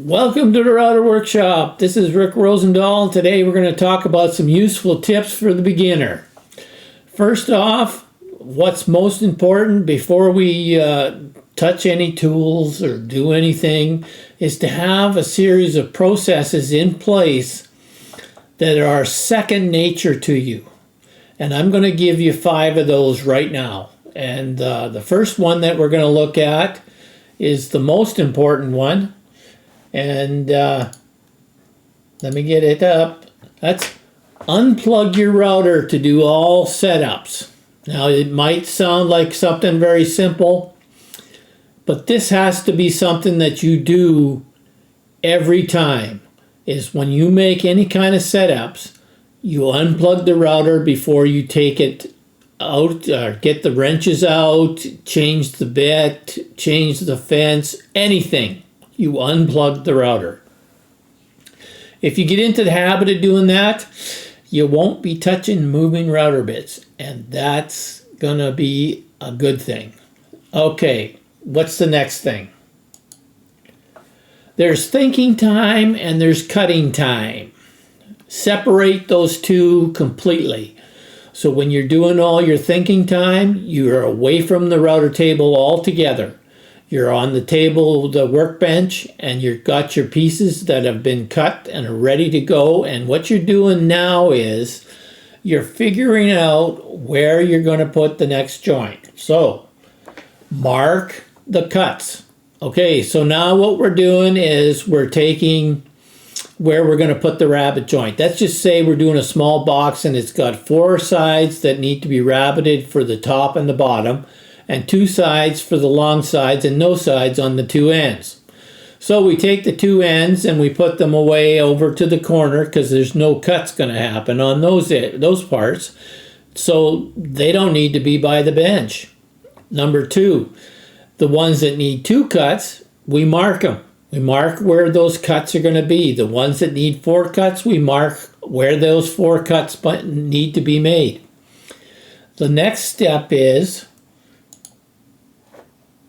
Welcome to the Router Workshop. This is Rick Rosendahl. Today we're going to talk about some useful tips for the beginner. First off, what's most important before we touch any tools or do anything is to have a series of processes in place that are second nature to you. And I'm going to give you 5 of those right now. And the first one that we're going to look at is the most important one. And let me get it up. That's unplug your router to do all setups. Now it might sound like something very simple, but this has to be something that you do every time. Is when you make any kind of setups, you unplug the router before you take it out, or get the wrenches out, change the bit, change the fence, anything. You unplug the router. If you get into the habit of doing that, you won't be touching moving router bits, and that's gonna be a good thing. Okay, what's the next thing? There's thinking time and there's cutting time. Separate those two completely. So when you're doing all your thinking time, you're away from the router table altogether. You're on the table, the workbench, and you've got your pieces that have been cut and are ready to go. And what you're doing now is you're figuring out where you're going to put the next joint. So mark the cuts. Okay, so now what we're doing is we're taking where we're going to put the rabbet joint. Let's just say we're doing a small box and it's got 4 sides that need to be rabbeted for the top and the bottom, and 2 sides for the long sides and no sides on the 2 ends. So we take the 2 ends and we put them away over to the corner because there's no cuts going to happen on those parts. So they don't need to be by the bench. Number 2, the ones that need 2 cuts, we mark them. We mark where those cuts are going to be. The ones that need 4 cuts, we mark where those 4 cuts need to be made. The next step is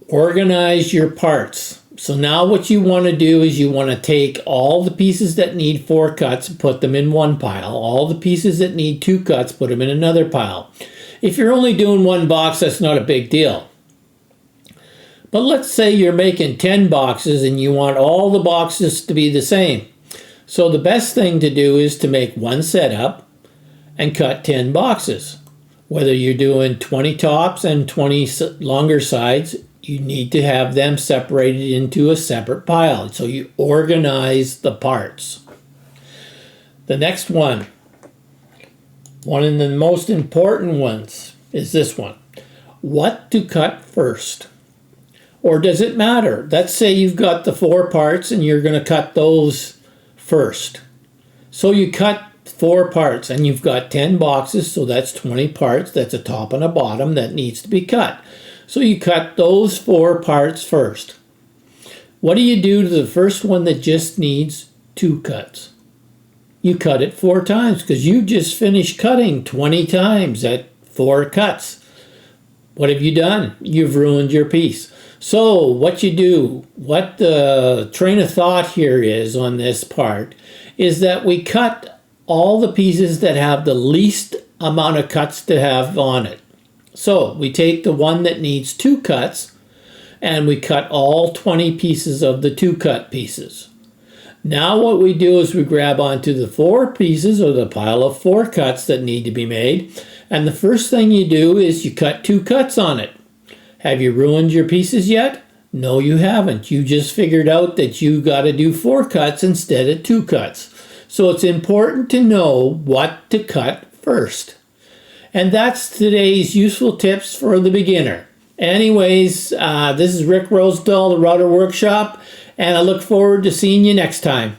organize your parts. So now what you want to do is you want to take all the pieces that need 4 cuts and put them in one pile. All the pieces that need 2 cuts, put them in another pile. If you're only doing 1 box, that's not a big deal. But let's say you're making 10 boxes and you want all the boxes to be the same. So the best thing to do is to make one setup and cut 10 boxes. Whether you're doing 20 tops and 20 longer sides, you need to have them separated into a separate pile. So you organize the parts. The next one of the most important ones, is this one. What to cut first? Or does it matter? Let's say you've got the 4 parts and you're going to cut those first. So you cut 4 parts and you've got 10 boxes, so that's 20 parts. That's a top and a bottom that needs to be cut. So you cut those 4 parts first. What do you do to the first one that just needs 2 cuts? You cut it 4 times because you just finished cutting 20 times at 4 cuts. What have you done? You've ruined your piece. So what you do, what the train of thought here is on this part, is that we cut all the pieces that have the least amount of cuts to have on it. So we take the one that needs 2 cuts and we cut all 20 pieces of the 2 cut pieces. Now what we do is we grab onto the 4 pieces or the pile of 4 cuts that need to be made, and the first thing you do is you cut 2 cuts on it. Have you ruined your pieces yet? No, you haven't. You just figured out that you got to do 4 cuts instead of 2 cuts. So it's important to know what to cut first. And that's today's useful tips for the beginner. Anyways, this is Rick Rosendahl, the Router Workshop, and I look forward to seeing you next time.